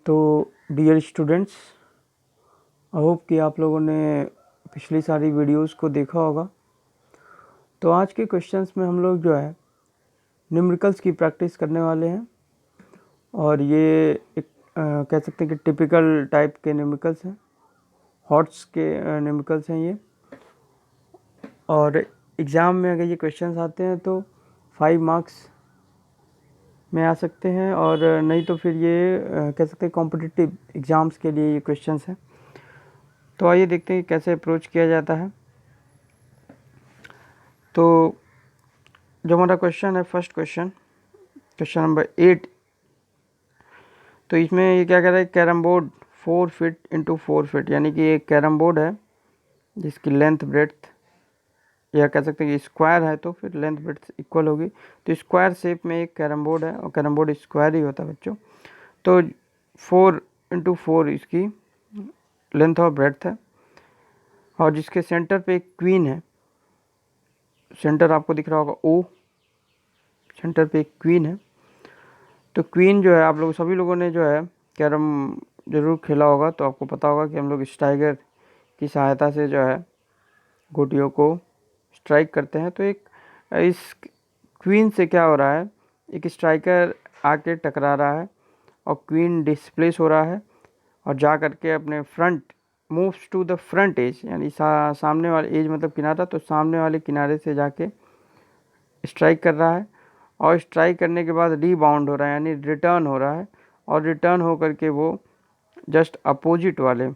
तो dear students, I hope कि आप लोगों ने पिछली सारी वीडियोस को देखा होगा। तो आज के क्वेश्चंस में हम लोग जो है न्यूमेरिकल्स की प्रैक्टिस करने वाले हैं और ये एक कह सकते हैं कि टिपिकल टाइप के न्यूमेरिकल्स हैं, हॉट्स के न्यूमेरिकल्स हैं ये। और एग्ज़ाम में अगर ये क्वेश्चंस आते हैं तो 5 मार्क्स में आ सकते हैं, और नहीं तो फिर ये कह सकते हैं कॉम्पिटिटिव एग्ज़ाम्स के लिए ये क्वेश्चंस हैं। तो आइए देखते हैं कि कैसे अप्रोच किया जाता है। तो जो हमारा क्वेश्चन है, फर्स्ट क्वेश्चन नंबर 8, तो इसमें ये क्या कह रहा है, carrom board 4 feet into 4 feet, यानी कि एक कैरम बोर्ड है जिसकी लेंथ ब्रेड्थ, या कह सकते हैं कि स्क्वायर है तो फिर लेंथ ब्रेड्थ इक्वल होगी। तो स्क्वायर शेप में एक कैरम बोर्ड है और कैरम बोर्ड स्क्वायर ही होता है बच्चों। तो 4 इंटू 4 इसकी लेंथ और ब्रेड्थ है, और जिसके सेंटर पे एक क्वीन है। सेंटर आपको दिख रहा होगा ओ, सेंटर पे एक क्वीन है। तो क्वीन जो है, आप लोग सभी लोगों ने जो है कैरम जरूर खेला होगा, तो आपको पता होगा कि हम लोग स्ट्राइकर की सहायता से जो है गोटियों को स्ट्राइक करते हैं। तो एक इस क्वीन से क्या हो रहा है, एक स्ट्राइकर आके टकरा रहा है और क्वीन डिस्प्लेस हो रहा है और जा करके अपने front moves to the front edge, यानी सामने वाले एज मतलब किनारा, तो सामने वाले किनारे से जाके स्ट्राइक कर रहा है। और स्ट्राइक करने के बाद रीबाउंड हो रहा है, यानी रिटर्न हो रहा है, और रिटर्न हो करके वो जस्ट अपोजिट वाले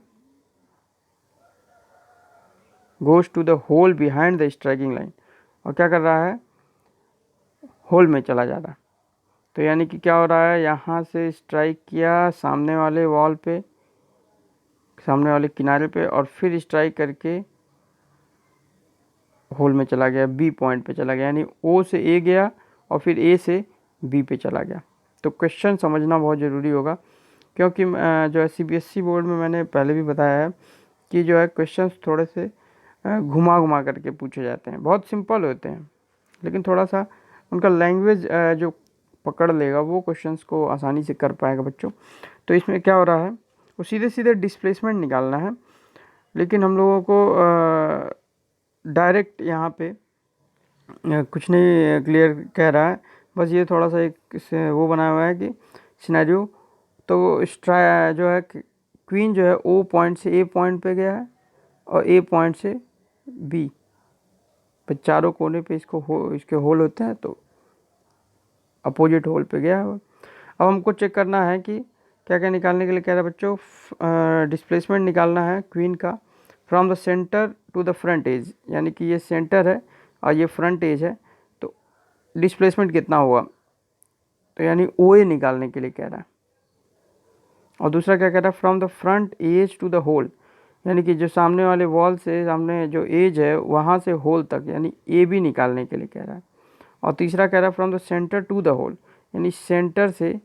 goes to the hole behind the striking line, और क्या कर रहा है, होल में चला जा रहा है। तो यानी कि क्या हो रहा है, यहाँ से स्ट्राइक किया सामने वाले वॉल पे, सामने वाले किनारे पे, और फिर स्ट्राइक करके होल में चला गया, बी पॉइंट पे चला गया, यानी ओ से ए गया और फिर ए से बी पे चला गया। तो क्वेश्चन समझना बहुत ज़रूरी होगा, क्योंकि जो है सीबीएसई बोर्ड में मैंने पहले भी बताया है कि जो है क्वेश्चंस थोड़े से घुमा घुमा करके पूछे जाते हैं। बहुत सिंपल होते हैं, लेकिन थोड़ा सा उनका लैंग्वेज जो पकड़ लेगा वो क्वेश्चंस को आसानी से कर पाएगा बच्चों। तो इसमें क्या हो रहा है, वो सीधे सीधे डिस्प्लेसमेंट निकालना है, लेकिन हम लोगों को डायरेक्ट यहाँ पे कुछ नहीं क्लियर कह रहा है, बस ये थोड़ा सा एक से वो बनाया हुआ है कि सिनेरियो। तो जो है क्वीन जो है ओ पॉइंट से ए पॉइंट पे गया है और ए पॉइंट से बी पे, चारों कोने पे इसके होल होते हैं, तो अपोजिट होल पे गया है। अब हमको चेक करना है कि क्या क्या निकालने के लिए कह रहा है बच्चों, डिस्प्लेसमेंट निकालना है क्वीन का from the centre to the front edge, यानी कि ये सेंटर है और ये फ्रंट एज है, तो डिस्प्लेसमेंट कितना हुआ, तो यानी ओ ए निकालने के लिए कह रहा है। और दूसरा क्या कह रहा है, from the front edge to the hole, यानी कि जो सामने वाले वॉल से सामने जो एज है वहाँ से होल तक, यानी ए बी निकालने के लिए कह रहा है। और तीसरा कह रहा है from the centre to the hole, यानी सेंटर से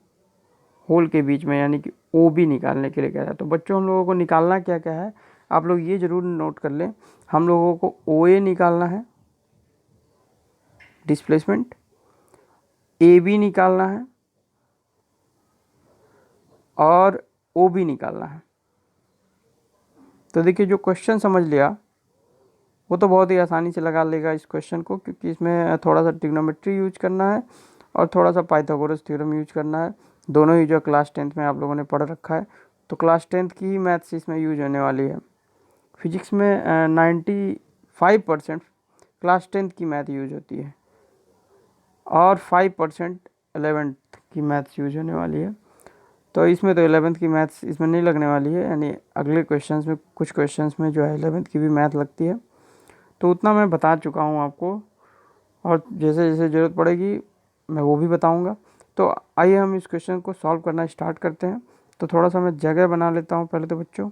होल के बीच में, यानी कि ओ बी निकालने के लिए कह रहा है। तो बच्चों हम लोगों को निकालना क्या क्या है, आप लोग ये जरूर नोट कर लें। हम लोगों को ओ ए निकालना है डिस्प्लेसमेंट, ए बी निकालना है और ओ बी निकालना है। तो देखिए, जो क्वेश्चन समझ लिया वो तो बहुत ही आसानी से लगा लेगा इस क्वेश्चन को, क्योंकि इसमें थोड़ा सा ट्रिग्नोमेट्री यूज करना है और थोड़ा सा पाइथागोरस थ्योरम यूज करना है। दोनों ही जो क्लास 10th में आप लोगों ने पढ़ रखा है, तो क्लास 10th की ही मैथ्स इसमें यूज होने वाली है। फिजिक्स में 95% क्लास 10th की मैथ यूज होती है और 5% 11th की मैथ्स यूज होने वाली है। तो इसमें तो 11th की मैथ्स इसमें नहीं लगने वाली है, यानी अगले क्वेश्चंस में, कुछ क्वेश्चंस में जो है 11th की भी मैथ लगती है। तो उतना मैं बता चुका हूँ आपको, और जैसे जैसे ज़रूरत पड़ेगी मैं वो भी बताऊँगा। तो आइए हम इस क्वेश्चन को सॉल्व करना स्टार्ट करते हैं। तो थोड़ा सा मैं जगह बना लेता हूँ पहले तो बच्चों।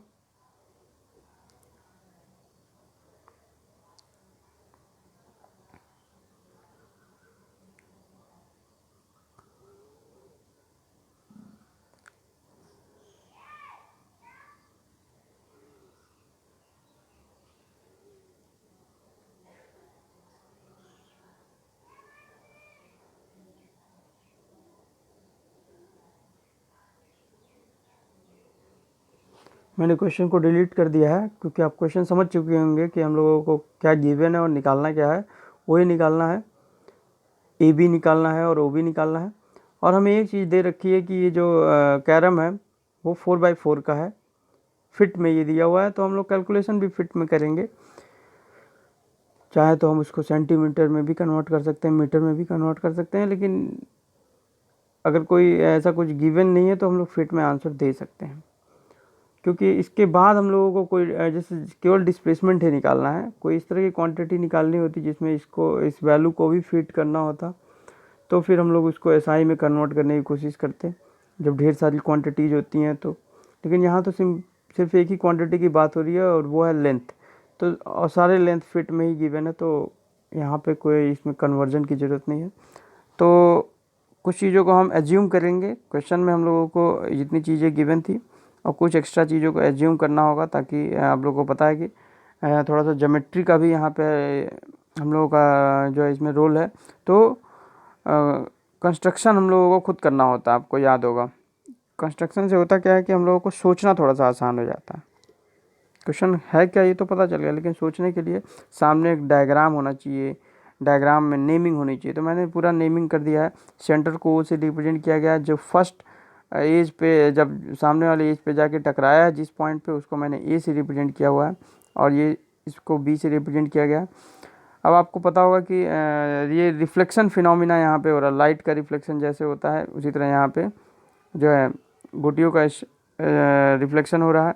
मैंने क्वेश्चन को डिलीट कर दिया है, क्योंकि आप क्वेश्चन समझ चुके होंगे कि हम लोगों को क्या गिवन है और निकालना क्या है। वही निकालना है, ए बी निकालना है और ओ बी निकालना है। और हमें एक चीज़ दे रखी है कि ये जो कैरम है वो 4x4 का है, फिट में ये दिया हुआ है, तो हम लोग कैलकुलेशन भी फिट में करेंगे। चाहे तो हम उसको सेंटीमीटर में भी कन्वर्ट कर सकते हैं, मीटर में भी कन्वर्ट कर सकते हैं, लेकिन अगर कोई ऐसा कुछ गिवन नहीं है तो हम लोग फिट में आंसर दे सकते हैं। क्योंकि इसके बाद हम लोगों को कोई जैसे केवल डिस्प्लेसमेंट ही निकालना है, कोई इस तरह की क्वांटिटी निकालनी होती जिसमें इसको इस वैल्यू को भी फिट करना होता, तो फिर हम लोग उसको एसआई में कन्वर्ट करने की कोशिश करते हैं जब ढेर सारी क्वांटिटीज़ होती हैं तो। लेकिन यहाँ तो सिर्फ एक ही क्वांटिटी की बात हो रही है और वो है लेंथ, तो और सारे लेंथ फिट में ही गिवन है, तो यहाँ पे कोई इसमें कन्वर्जन की ज़रूरत नहीं है। तो कुछ चीज़ों को हम एज्यूम करेंगे, क्वेश्चन में हम लोगों को जितनी चीज़ें गिवन थी और कुछ एक्स्ट्रा चीज़ों को एज्यूम करना होगा, ताकि आप लोगों को पता है कि थोड़ा सा ज्योमेट्री का भी यहाँ पे हम लोगों का जो है इसमें रोल है। तो कंस्ट्रक्शन हम लोगों को खुद करना होता है, आपको याद होगा। कंस्ट्रक्शन से होता क्या है कि हम लोगों को सोचना थोड़ा सा आसान हो जाता है। क्वेश्चन है क्या ये तो पता चल गया, लेकिन सोचने के लिए सामने एक डायग्राम होना चाहिए, डायग्राम में नेमिंग होनी चाहिए। तो मैंने पूरा नेमिंग कर दिया है। सेंटर को ओ से रिप्रेजेंट किया गया, जो फर्स्ट एज पे जब सामने वाले एज पे जाके टकराया है जिस पॉइंट पे, उसको मैंने ए से रिप्रेजेंट किया हुआ है, और ये इसको बी से रिप्रेजेंट किया गया है। अब आपको पता होगा कि ये रिफ्लेक्शन फिनोमिना यहाँ पे हो रहा है, लाइट का रिफ्लेक्शन जैसे होता है उसी तरह यहाँ पे जो है गोटियों का रिफ्लेक्शन हो रहा है।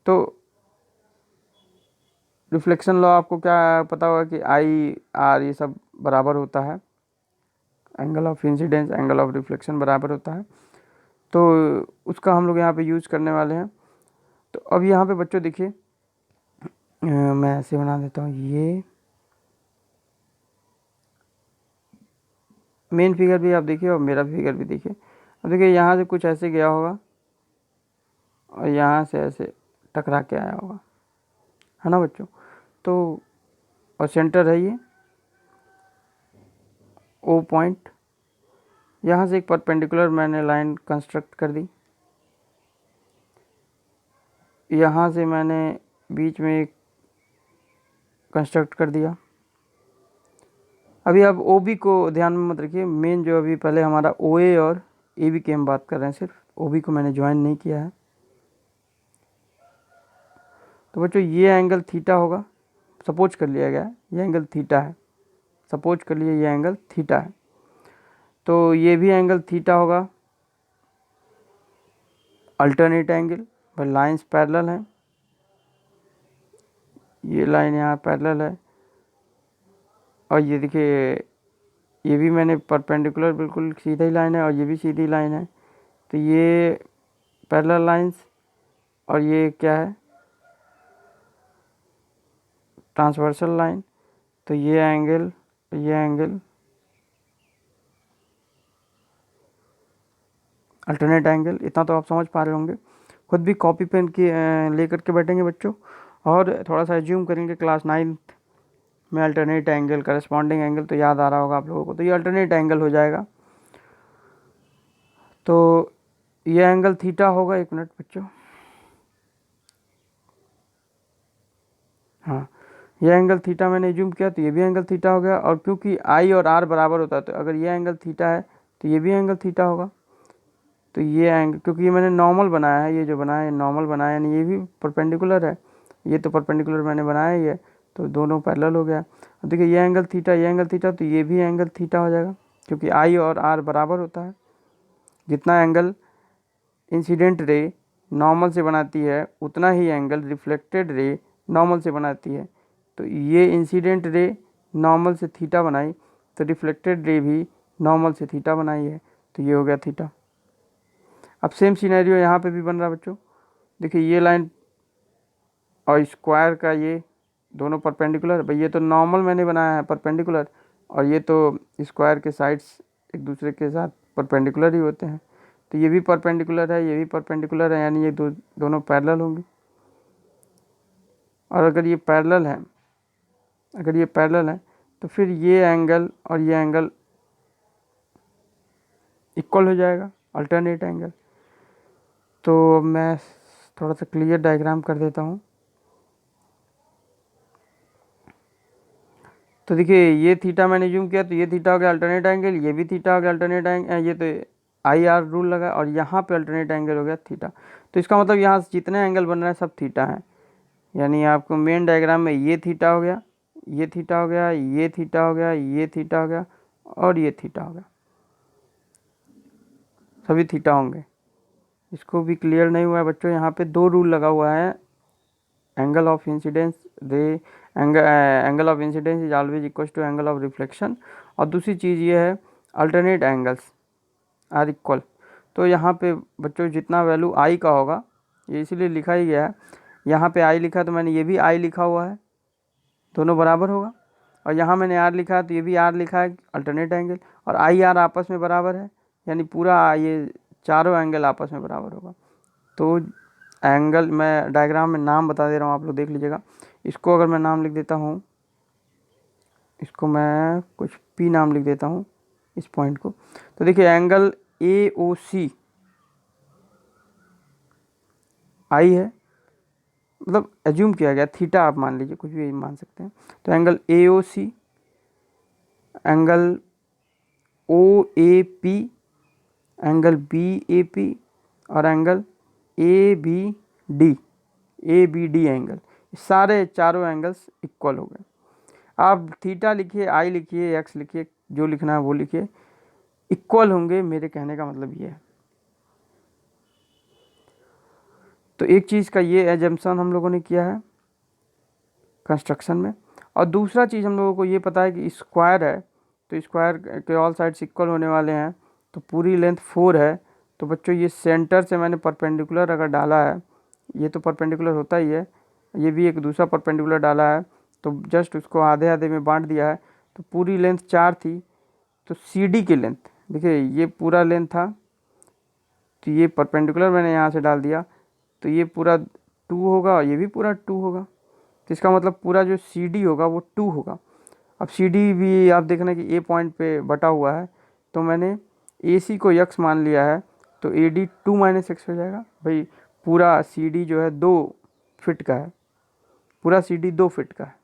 तो रिफ्लेक्शन लॉ आपको क्या पता होगा कि आई आर ये सब बराबर होता है, angle of incidence angle of reflection बराबर होता है, तो उसका हम लोग यहाँ पे यूज करने वाले हैं। तो अब यहाँ पे बच्चों देखिए, मैं ऐसे बना देता हूँ, ये मेन फिगर भी आप देखिए और मेरा फिगर भी देखिए। अब देखिए यहाँ से कुछ ऐसे गया होगा और यहाँ से ऐसे टकरा के आया होगा, है ना बच्चों। तो और सेंटर है ये ओ पॉइंट, यहाँ से एक परपेंडिकुलर मैंने लाइन कंस्ट्रक्ट कर दी, यहाँ से मैंने बीच में एक कंस्ट्रक्ट कर दिया। अभी आप ओ बी को ध्यान में मत रखिए, मेन जो अभी पहले हमारा ओ ए और ए बी की हम बात कर रहे हैं, सिर्फ ओ बी को मैंने ज्वाइन नहीं किया है। तो बच्चों ये एंगल थीटा होगा, सपोज कर लिया गया है ये एंगल थीटा है, सपोज कर लिए ये एंगल थीटा है, तो ये भी एंगल थीटा होगा। अल्टरनेट एंगल, भाई लाइन्स पैरेलल हैं, ये लाइन यहाँ पैरेलल है, और ये देखिए ये भी मैंने परपेंडिकुलर बिल्कुल सीधा ही लाइन है और ये भी सीधी लाइन है, तो ये पैरेलल लाइंस, और ये क्या है ट्रांसवर्सल लाइन, तो ये एंगल अल्टरनेट एंगल। इतना तो आप समझ पा रहे होंगे। खुद भी कॉपी पेन की लेकर के बैठेंगे बच्चों और थोड़ा सा एज्यूम करेंगे क्लास 9th में अल्टरनेट एंगल करस्पॉन्डिंग एंगल, तो याद आ रहा होगा आप लोगों को। तो ये अल्टरनेट एंगल हो जाएगा, तो ये एंगल थीटा होगा। एक मिनट बच्चों, हाँ ये एंगल थीटा मैंने एज्यूम किया, तो ये भी एंगल थीटा हो गया। और क्योंकि आई और आर बराबर होता है, तो अगर ये एंगल थीटा है तो ये भी एंगल थीटा होगा। तो ये एंगल, क्योंकि ये मैंने नॉर्मल बनाया है, ये जो बनाया है नॉर्मल बनाया है, यानी ये भी परपेंडिकुलर है, ये तो परपेंडिकुलर मैंने बनाया ही है, तो दोनों पैरेलल हो गया। अब देखिए ये एंगल थीटा, तो ये भी एंगल थीटा हो जाएगा, क्योंकि आई और आर बराबर होता है। जितना एंगल इंसिडेंट रे नॉर्मल से बनाती है उतना ही एंगल रिफ्लेक्टेड रे नॉर्मल से बनाती है। तो ये इंसिडेंट रे नॉर्मल से थीटा बनाई, तो रिफ्लेक्टेड रे भी नॉर्मल से थीटा बनाई है, तो ये हो गया थीटा। अब सेम सीनैरियो यहाँ पे भी बन रहा है बच्चों। देखिए ये लाइन और स्क्वायर का ये दोनों परपेंडिकुलर, भाई ये तो नॉर्मल मैंने बनाया है परपेंडिकुलर, और ये तो स्क्वायर के साइड्स एक दूसरे के साथ परपेंडिकुलर ही होते हैं, तो ये भी परपेंडिकुलर है, ये भी परपेंडिकुलर है, यानी ये दोनों पैरेलल होंगे। और अगर ये पैरेलल है तो फिर ये एंगल और ये एंगल इक्वल हो जाएगा, अल्टरनेट एंगल। तो मैं थोड़ा सा क्लियर डायग्राम कर देता हूँ। तो देखिए ये थीटा मैंने जूम किया तो ये थीटा हो गया अल्टरनेट एंगल, ये भी थीटा हो गया अल्टरनेट एंगल, ये तो आई आर रूल लगा और यहाँ पे अल्टरनेट एंगल हो गया थीटा। तो इसका मतलब यहाँ से जितने एंगल बन रहे हैं सब थीटा हैं। यानी आपको मेन डायग्राम में ये थीटा हो गया, ये थीटा हो गया, ये थीटा हो गया, ये थीटा हो गया और ये थीटा हो गया, सभी थीटा होंगे। इसको भी क्लियर नहीं हुआ है बच्चों, यहाँ पे दो रूल लगा हुआ है। Angle of incidence ray angle of incidence is always equal to angle of reflection, और दूसरी चीज़ ये है अल्टरनेट एंगल्स आर इक्वल। तो यहाँ पे बच्चों जितना वैल्यू आई का होगा, ये इसीलिए लिखा ही गया है, यहाँ पे आई लिखा तो मैंने ये भी आई लिखा हुआ है, दोनों बराबर होगा। और यहाँ मैंने आर लिखा है तो ये भी आर लिखा है अल्टरनेट एंगल, और आई आर आपस में बराबर है, यानी पूरा ये चारों एंगल आपस में बराबर होगा। तो एंगल मैं डायग्राम में नाम बता दे रहा हूँ, आप लोग देख लीजिएगा। इसको अगर मैं नाम लिख देता हूँ, इसको मैं कुछ पी नाम लिख देता हूँ इस पॉइंट को। तो देखिए एंगल ए ओ सी आई है, मतलब एज्यूम किया गया थीटा, आप मान लीजिए कुछ भी मान सकते हैं। तो angle A O C, angle O A P, angle B A P और angle A B D angle, सारे चारों एंगल्स इक्वल हो गए। आप थीटा लिखिए, आई लिखिए, एक्स लिखिए, जो लिखना है वो लिखिए, इक्वल होंगे, मेरे कहने का मतलब ये है। तो एक चीज़ का ये एजम्पशन हम लोगों ने किया है कंस्ट्रक्शन में, और दूसरा चीज़ हम लोगों को ये पता है कि स्क्वायर है, तो स्क्वायर के ऑल साइड्स इक्वल होने वाले हैं, तो पूरी लेंथ 4 है। तो बच्चों ये सेंटर से मैंने परपेंडिकुलर अगर डाला है, ये तो परपेंडिकुलर होता ही है, ये भी एक दूसरा परपेंडिकुलर डाला है, तो जस्ट उसको आधे आधे में बांट दिया है। तो पूरी लेंथ 4 थी, तो सी डी की लेंथ देखिए ये पूरा लेंथ था, तो ये परपेंडिकुलर मैंने यहाँ से डाल दिया, तो ये पूरा 2 होगा और ये भी पूरा 2 होगा। तो इसका मतलब पूरा जो सी डी होगा वो 2 होगा। अब सी डी भी आप देखना कि ए पॉइंट पे बटा हुआ है, तो मैंने ए सी को यक्स मान लिया है, तो ए डी 2 माइनस एक्स हो जाएगा। भाई पूरा सी डी जो है 2 फिट का है, पूरा सी डी 2 फिट का है,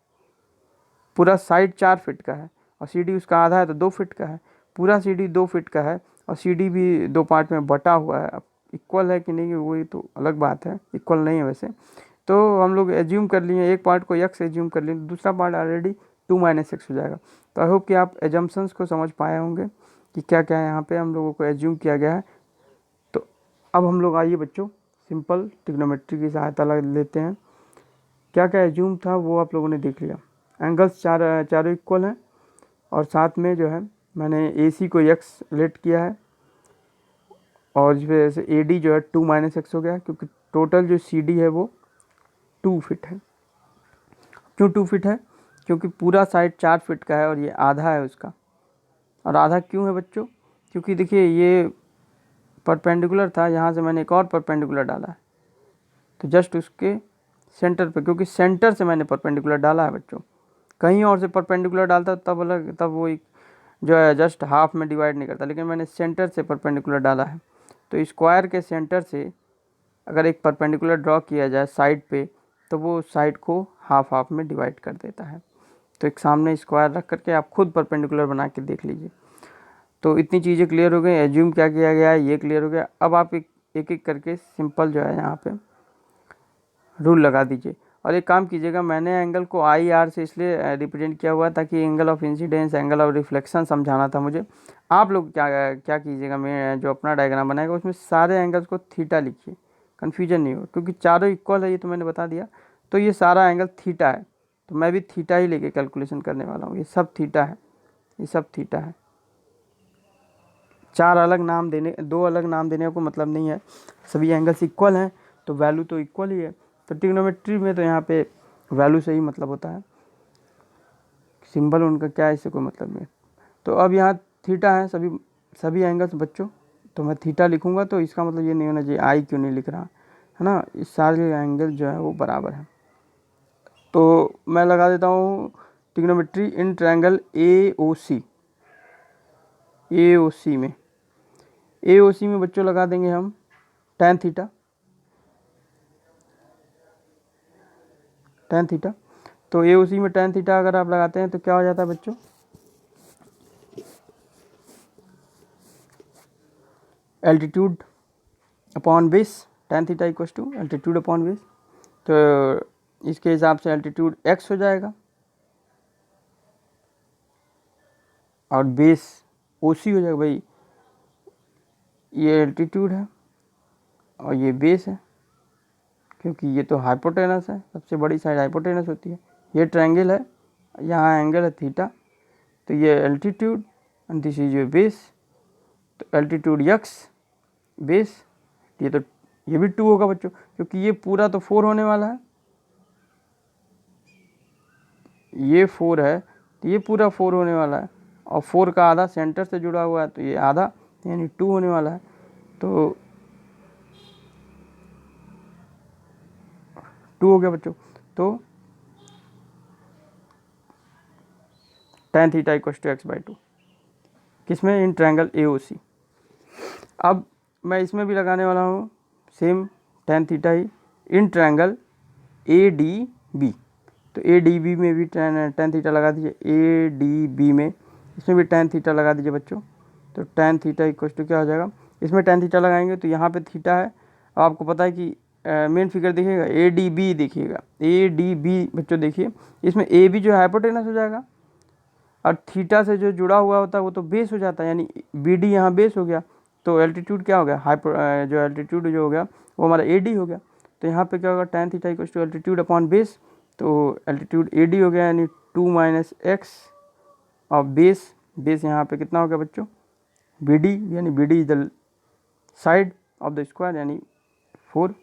पूरा साइड 4 फिट का है, और सी डी उसका आधा है तो 2 फिट का है, पूरा सी डी 2 फिट का है, और सी डी भी 2 पार्ट में बटा हुआ है। अब इक्वल है कि नहीं वही तो अलग बात है, इक्वल नहीं है वैसे। तो हम लोग एज्यूम कर लिए, एक पार्ट को एक्स एज्यूम कर लिए, दूसरा पार्ट ऑलरेडी 2 माइनस एक्स हो जाएगा। तो आई होप कि आप एजम्पशंस को समझ पाए होंगे कि क्या क्या यहाँ पे हम लोगों को एज्यूम किया गया है। तो अब हम लोग आइए बच्चों सिंपल ट्रिग्नोमेट्री की सहायता लेते हैं। क्या क्या एज्यूम था वो आप लोगों ने देख लिया, एंगल्स चारों इक्वल हैं, और साथ में जो है मैंने ए सी को एक्स लेट किया है, और इस वजह से ए डी जो है 2 माइनस एक्स हो गया, क्योंकि टोटल जो सी डी है वो 2 फिट है। क्यों 2 फिट है? क्योंकि पूरा साइड 4 फिट का है और ये आधा है उसका। और आधा क्यों है बच्चों? क्योंकि देखिए ये परपेंडिकुलर था, यहाँ से मैंने एक और परपेंडिकुलर डाला है, तो जस्ट उसके सेंटर पे, क्योंकि सेंटर से मैंने परपेंडिकुलर डाला है बच्चों, कहीं और से परपेंडिकुलर डालता तब अलग, तब वो एक जो है जस्ट हाफ में डिवाइड नहीं करता, लेकिन मैंने सेंटर से परपेंडिकुलर डाला है। तो स्क्वायर के सेंटर से अगर एक परपेंडिकुलर ड्रॉ किया जाए साइड पे, तो वो साइड को हाफ हाफ में डिवाइड कर देता है। तो एक सामने स्क्वायर रख करके आप खुद परपेंडिकुलर बना के देख लीजिए। तो इतनी चीज़ें क्लियर हो गई, एज्यूम क्या किया गया है ये क्लियर हो गया। अब आप एक एक करके सिंपल जो है यहाँ पे रूल लगा दीजिए, और एक काम कीजिएगा, मैंने एंगल को आई आर से इसलिए रिप्रेजेंट किया हुआ ताकि angle of incidence, angle of reflection समझाना था मुझे। आप लोग क्या क्या कीजिएगा, मैं जो अपना डायग्राम बनाएगा उसमें सारे एंगल्स को थीटा लिखिए, कन्फ्यूजन नहीं हो, क्योंकि चारों इक्वल है ये तो मैंने बता दिया। तो ये सारा एंगल थीटा है, तो मैं भी थीटा ही लेके कैलकुलेशन करने वाला हूँ। ये सब थीटा है, ये सब थीटा है। दो अलग नाम देने को मतलब नहीं है, सभी एंगल्स इक्वल हैं तो वैल्यू तो इक्वल ही है। तो ट्रिग्नोमेट्री में तो यहाँ पे वैल्यू से ही मतलब होता है, सिंबल उनका क्या है इससे कोई मतलब नहीं। तो अब यहाँ थीटा है सभी एंगल्स बच्चों, तो मैं थीटा लिखूँगा, तो इसका मतलब ये नहीं होना चाहिए आई क्यों नहीं लिख रहा है ना, इस सारे एंगल जो है वो बराबर है। तो मैं लगा देता हूँ trigonometry in triangle A O सी में बच्चों लगा देंगे हम tan थीटा, tan थीटा। तो ये उसी में tan थीटा अगर आप लगाते हैं तो क्या हो जाता है बच्चों, altitude upon base, tan theta equal to altitude upon base. तो इसके हिसाब से एल्टीट्यूड x हो जाएगा और बेस OC हो जाएगा। भाई ये एल्टीट्यूड है और ये बेस है, क्योंकि ये तो हाइपोटेनस है, सबसे बड़ी साइड हाइपोटेनस होती है। ये ट्रायंगल है, यहाँ एंगल है थीटा, तो ये altitude and this is your base. तो एल्टीट्यूड x बेस, ये तो ये भी 2 होगा बच्चों, क्योंकि ये पूरा तो 4 होने वाला है, ये 4 है तो ये पूरा 4 होने वाला है, और 4 का आधा सेंटर से जुड़ा हुआ है तो ये आधा यानी 2 होने वाला है। तो 2 हो गया बच्चों। तो tan theta equal to x/2 किसमें, इन ट्रायंगल AOC। अब मैं इसमें भी लगाने वाला हूँ same tan theta he in triangle ADB। तो ADB में भी tan थीटा लगा दीजिए, ADB में इसमें भी tan थीटा लगा दीजिए बच्चों। तो tan थीटा इक्वल टू क्या हो जाएगा, इसमें tan थीटा लगाएंगे तो यहाँ पे थीटा है। अब आपको पता है कि मेन फिगर देखिएगा ADB, देखिएगा ADB बच्चों, देखिए इसमें AB जो हाइपोटेनस हो जाएगा और थीटा से जो जुड़ा हुआ होता है वो तो बेस हो जाता है, यानी BD यहाँ बेस हो गया। तो एल्टीट्यूड क्या हो गया, जो एल्टीट्यूड जो हो गया वो हमारा AD हो गया। तो यहाँ पे क्या होगा, tan theta equal to altitude upon base. तो एल्टीट्यूड AD हो गया, यानी 2 - x और बेस यहाँ पे कितना हो गया बच्चों, BD, यानी BD is the side of the square, यानी 4।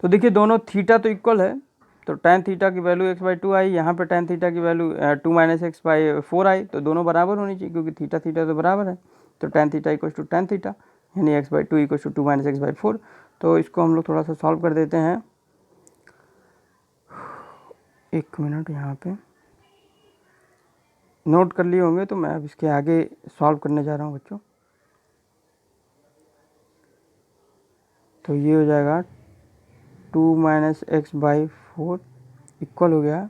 तो देखिए दोनों थीटा तो इक्वल है, तो tan थीटा की वैल्यू x/2 आई, यहाँ पे tan थीटा की वैल्यू 2 - x/4 आई। तो दोनों बराबर होनी चाहिए, क्योंकि थीटा तो बराबर है। तो tan theta equal to tan theta, यानी x/2 इक्वल टू 2 - x/4। तो इसको हम लोग थोड़ा सा सॉल्व कर देते हैं। 1 मिनट यहाँ पे नोट कर लिए होंगे, तो मैं अब इसके आगे सॉल्व करने जा रहा हूँ बच्चों। तो ये हो जाएगा 2 - x/4 इक्वल हो गया,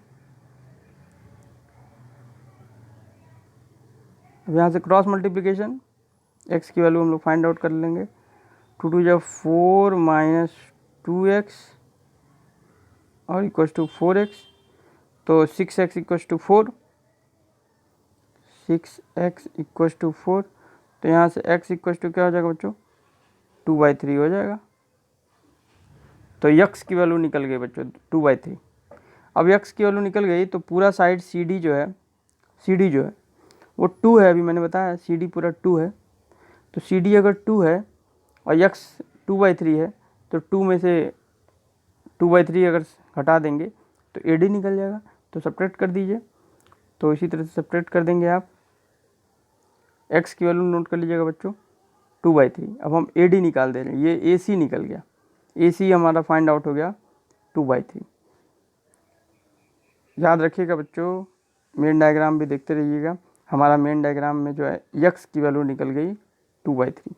अब यहाँ से क्रॉस मल्टीप्लिकेशन x की वैल्यू हम लोग फाइंड आउट कर लेंगे। 2 × 4 - 2x और इक्वल टू 4x। तो 6x equal to 4, 6x equal to 4। तो यहाँ से x इक्वल टू क्या हो जाएगा बच्चों, 2/3 हो जाएगा। तो x की वैल्यू निकल गई बच्चों 2/3। अब x की वैल्यू निकल गई तो पूरा साइड CD जो है वो 2 है, अभी मैंने बताया CD पूरा 2 है। तो CD अगर 2 है और x 2/3 है, तो 2 में से 2/3 अगर हटा देंगे तो AD निकल जाएगा। तो सब्ट्रैक्ट कर दीजिए। तो इसी तरह से सब्ट्रैक्ट कर देंगे आप। x की वैल्यू नोट कर लीजिएगा बच्चों 2/3। अब हम AD निकाल दे रहे हैं, ये AC निकल गया, AC हमारा फाइंड आउट हो गया 2/3। याद रखिएगा बच्चों, मेन डायग्राम भी देखते रहिएगा। हमारा मेन डायग्राम में जो है x की वैल्यू निकल गई 2/3।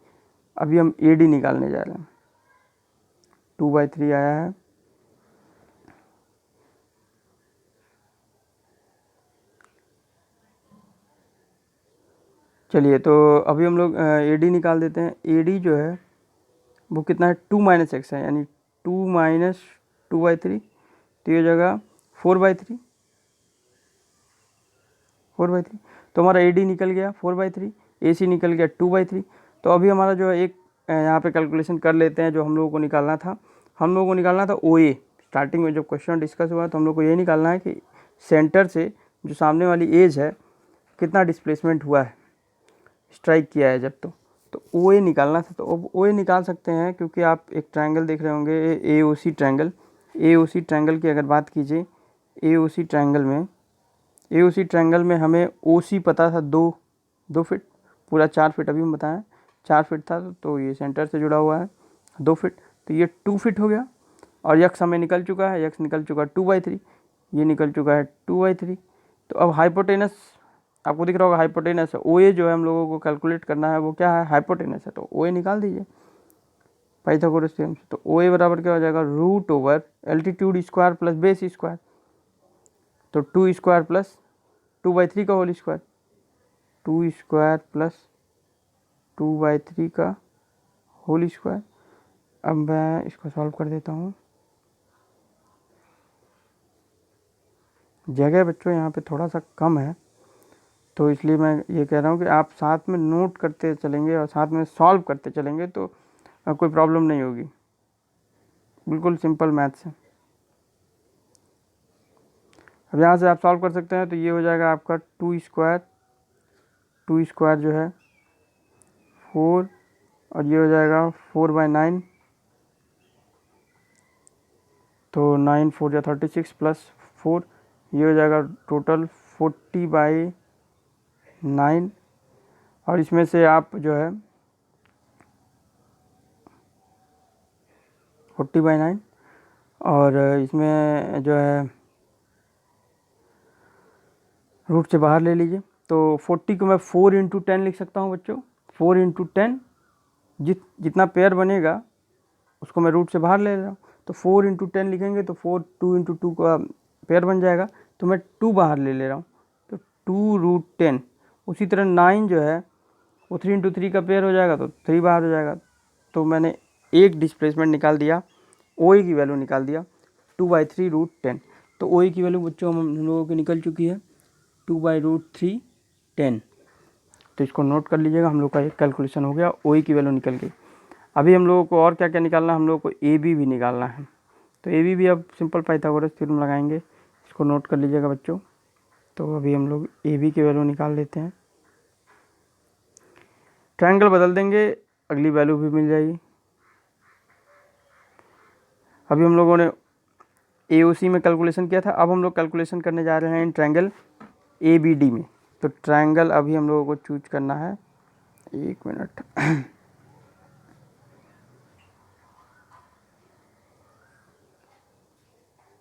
अभी हम AD निकालने जा रहे हैं। 2/3 आया है, चलिए तो अभी हम लोग AD निकाल देते हैं। AD जो है वो कितना है, 2 - x है, यानी 2 - 2/3। तो ये जगह 4/3, 4/3। तो हमारा AD निकल गया 4/3, AC निकल गया 2/3। तो अभी हमारा जो है एक यहाँ पे कैलकुलेशन कर लेते हैं जो हम लोगों को निकालना था। हम लोगों को निकालना था OA। स्टार्टिंग में जब क्वेश्चन डिस्कस हुआ तो हम लोग को ये निकालना है कि सेंटर से जो सामने वाली एज है कितना डिस्प्लेसमेंट हुआ है, स्ट्राइक किया है जब। तो OA निकालना था। तो अब OA निकाल सकते हैं, क्योंकि आप एक ट्रायंगल देख रहे होंगे AOC ट्रायंगल। AOC ट्रायंगल की अगर बात कीजिए, AOC ट्रायंगल में हमें OC पता था 2 फीट, पूरा 4 फीट अभी हम बताएं 4 फीट था। तो ये सेंटर से जुड़ा हुआ है 2 फीट, तो ये 2 फीट हो गया। और यक्स हमें निकल चुका है, यक्स निकल चुका है 2/3, ये निकल चुका है 2/3। तो अब हाइपोटेनस आपको दिख रहा होगा, हाइपोटेनस है। OA जो है हम लोगों को कैलकुलेट करना है वो क्या है, हाइपोटेनस है। तो OA निकाल दीजिए। पाइथागोरस थ्योरम से। तो ओ ए बराबर क्या हो जाएगा, root over altitude square plus base square, तो 2 स्क्वायर प्लस 2/3 का होल स्क्वायर, 2 स्क्वायर प्लस 2/3 का होल स्क्वायर। अब मैं इसको सॉल्व कर देता हूँ। जगह बच्चों यहाँ पे थोड़ा सा कम है, तो इसलिए मैं ये कह रहा हूँ कि आप साथ में नोट करते चलेंगे और साथ में सॉल्व करते चलेंगे तो कोई प्रॉब्लम नहीं होगी। बिल्कुल सिंपल मैथ्स है। अब यहाँ से आप सॉल्व कर सकते हैं, तो ये हो जाएगा आपका 2 स्क्वायर जो है 4, और ये हो जाएगा 4/9, तो 9 4 या 36 प्लस 4, ये हो जाएगा टोटल 40/9। और इसमें से आप जो है 40/9, और इसमें जो है रूट से बाहर ले लीजिए। तो 40 को मैं 4 × 10 लिख सकता हूँ बच्चों, 4 × 10, जितना पेयर बनेगा उसको मैं रूट से बाहर ले रहा हूँ, तो 4 × 10 लिखेंगे तो 4 2 × 2 का पेयर बन जाएगा, तो मैं 2 बाहर ले रहा हूँ, तो 2√10। उसी तरह 9 जो है वो 3 × 3 का पेयर हो जाएगा, तो 3 बाहर हो जाएगा। तो मैंने एक डिस्प्लेसमेंट निकाल दिया, ओ ए की वैल्यू निकाल दिया 2/3√10। तो ओ ए की वैल्यू बच्चों हम लोगों की निकल चुकी है 2/√3 10। तो इसको नोट कर लीजिएगा, हम लोग का एक कैलकुलेशन हो गया, ओ ए की वैल्यू निकल गई। अभी हम लोगों को और क्या क्या निकालना है, हम लोगों को ए बी भी निकालना है। तो ए बी भी अब सिंपल पाइथागोरस थ्योरम लगाएंगे, इसको नोट कर लीजिएगा बच्चों। तो अभी हम लोग ए बी की वैल्यू निकाल लेते हैं। ट्रायंगल बदल देंगे, अगली वैल्यू भी मिल जाएगी। अभी हम लोगों ने AOC में कैलकुलेशन किया था, अब हम लोग कैलकुलेशन करने जा रहे हैं इन ट्रायंगल ABD में। तो ट्रायंगल अभी हम लोगों को चूज करना है, 1 minute.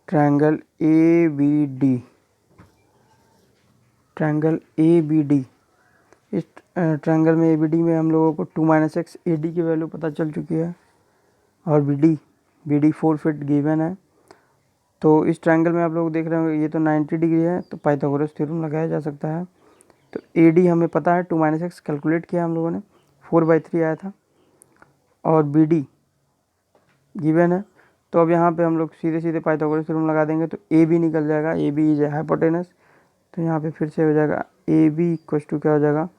Triangle ABD, triangle ABD, इस ट्रायंगल में ABD में हम लोगों को 2 - x AD की वैल्यू पता चल चुकी है, और BD 4 फीट गिवन है। तो इस ट्रायंगल में आप लोग देख रहे होंगे ये तो 90 डिग्री है, तो पाइथागोरस थ्योरम लगाया जा सकता है। तो AD हमें पता है, 2 - x कैलकुलेट किया हम लोगों ने, 4/3 आया था, और BD गिवन है। तो अब यहाँ पे हम लोग सीधे सीधे पाइथागोरस थ्योरम लगा देंगे, तो AB निकल जाएगा, AB इज हाइपोटेनस। तो यहाँ पे फिर से हो जाएगा AB इक्वल टू क्या हो जाएगा,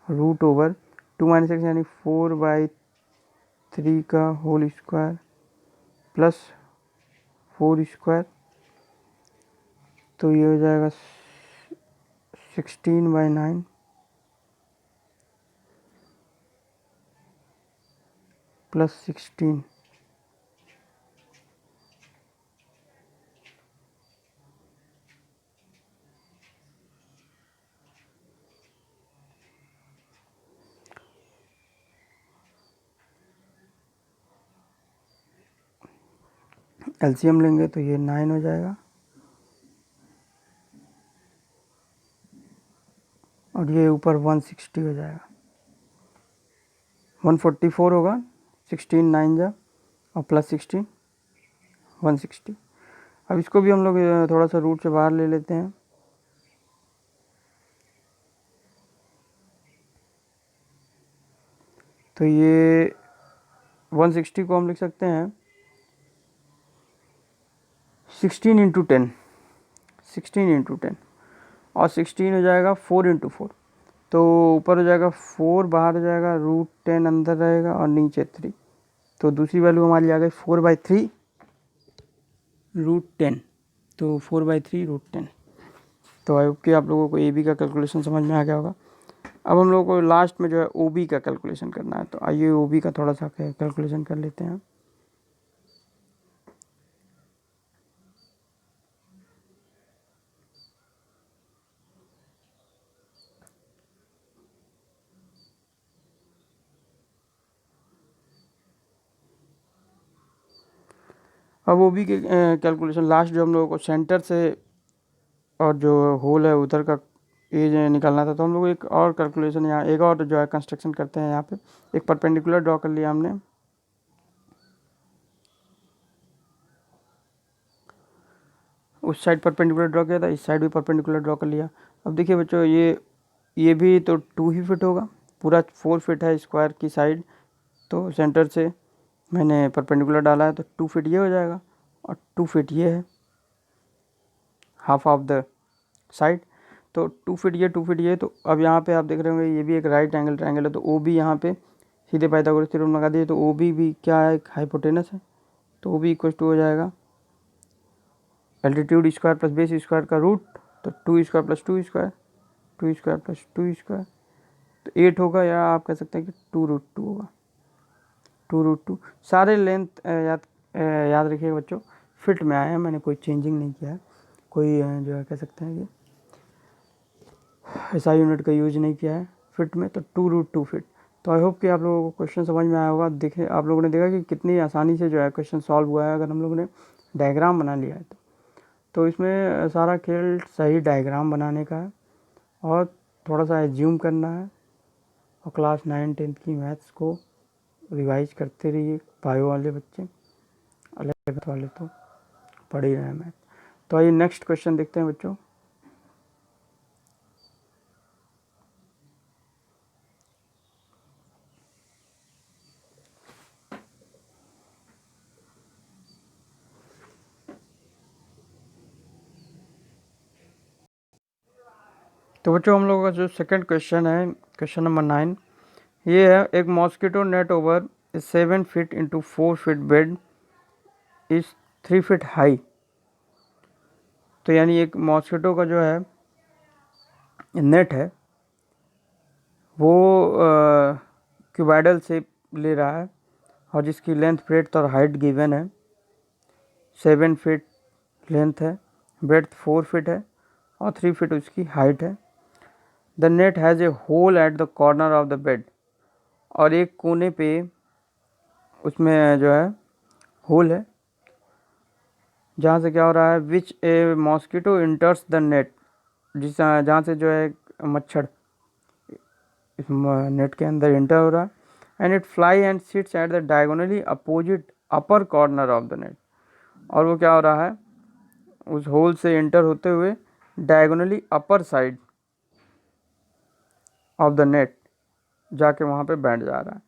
रूट ओवर 2 - x यानी 4/3 का होल स्क्वायर प्लस 4 स्क्वायर, तो ये हो जाएगा 16/9 प्लस 16। LCM लेंगे तो ये 9 हो जाएगा, और ये ऊपर 160 हो जाएगा, 144 होगा, 16 9 जा और प्लस 16 160। अब इसको भी हम लोग थोड़ा सा रूट से बाहर ले लेते हैं। तो ये 160 को हम लिख सकते हैं 16 × 10, 16 × 10, और 16 हो जाएगा 4 × 4। तो ऊपर हो जाएगा 4, बाहर हो जाएगा √10, अंदर रहेगा, और नीचे 3। तो दूसरी वैल्यू हमारी आ गई 4/3√10, तो 4/3√10। तो आई होप कि आप लोगों को AB का कैलकुलेशन समझ में आ गया होगा। अब हम लोगों को लास्ट में जो है OB का कैलकुलेशन करना है, तो आइए OB का थोड़ा सा कैलकुलेशन कर लेते हैं। अब OB के कैलकुलेशन लास्ट जो हम लोगों को सेंटर से और जो होल है उधर का ये निकालना था, तो हम लोग एक और कैलकुलेशन यहाँ, एक और जो है कंस्ट्रक्शन करते हैं। यहाँ पे एक परपेंडिकुलर ड्रॉ कर लिया हमने, उस साइड परपेंडिकुलर ड्रॉ किया था, इस साइड भी परपेंडिकुलर ड्रॉ कर लिया। अब देखिए बच्चों ये भी तो 2 ही फिट होगा, पूरा 4 फिट है स्क्वायर की साइड, तो सेंटर से मैंने परपेंडिकुलर डाला है तो 2 फिट ये हो जाएगा और 2 फिट ये है, हाफ ऑफ द साइड, तो 2 फिट ये 2 फिट ये। तो अब यहाँ पे आप देख रहे होंगे ये भी एक राइट एंगल ट्रायंगल है, तो ओ बी यहाँ पे सीधे पाइथागोरस थ्योरम लगा दिए, तो ओ बी भी क्या है, एक हाइपोटेनस है, तो ओ बी इक्वल टू हो जाएगा altitude square plus base square का रूट, तो 2 square plus 2 square, 2 square plus 2 square, तो 8 होगा, या आप कह सकते हैं कि 2√2 होगा, 2√2। सारे लेंथ याद रखिएगा बच्चों, फिट में आए हैं, मैंने कोई चेंजिंग नहीं किया है, कोई जो है कह सकते हैं कि ऐसा यूनिट का यूज नहीं किया है फिट में, तो 2√2 फिट। तो आई होप कि आप लोगों को क्वेश्चन समझ में आया होगा। देखें आप लोगों ने देखा कि कितनी आसानी से जो है क्वेश्चन सॉल्व हुआ है अगर हम लोगों ने डायग्राम बना लिया है तो इसमें सारा खेल सही डायग्राम बनाने का है और थोड़ा सा एज्यूम करना है, और क्लास 9-10 की मैथ्स को रिवाइज करते रहिए। बायो वाले बच्चे, अलग वाले तो पढ़ ही रहे हैं मैथ। तो आइए नेक्स्ट क्वेश्चन देखते हैं बच्चों। तो बच्चों हम लोगों का जो सेकंड क्वेश्चन है, क्वेश्चन नंबर 9, ये है एक mosquito net over 7 feet into 4 feet bed is 3 feet high. तो यानी एक मॉस्किटो का जो है नेट है वो क्यूबाइडल शेप ले रहा है और जिसकी लेंथ ब्रेड्थ और हाइट गिवन है, 7 फीट लेंथ है, ब्रेड्थ 4 फीट है और 3 फीट उसकी हाइट है। The net has a hole at the corner of the bed, और एक कोने पे उसमें जो है होल है जहाँ से क्या हो रहा है, विच ए मॉस्किटो इंटर्स द नेट, जिस जहाँ से जो है मच्छर इस नेट के अंदर इंटर हो रहा है, and it fly and seats at the diagonally opposite upper corner of the net. और वो क्या हो रहा है, उस होल से इंटर होते हुए diagonally upper side of the net जाके वहाँ पे बैठ जा रहा है।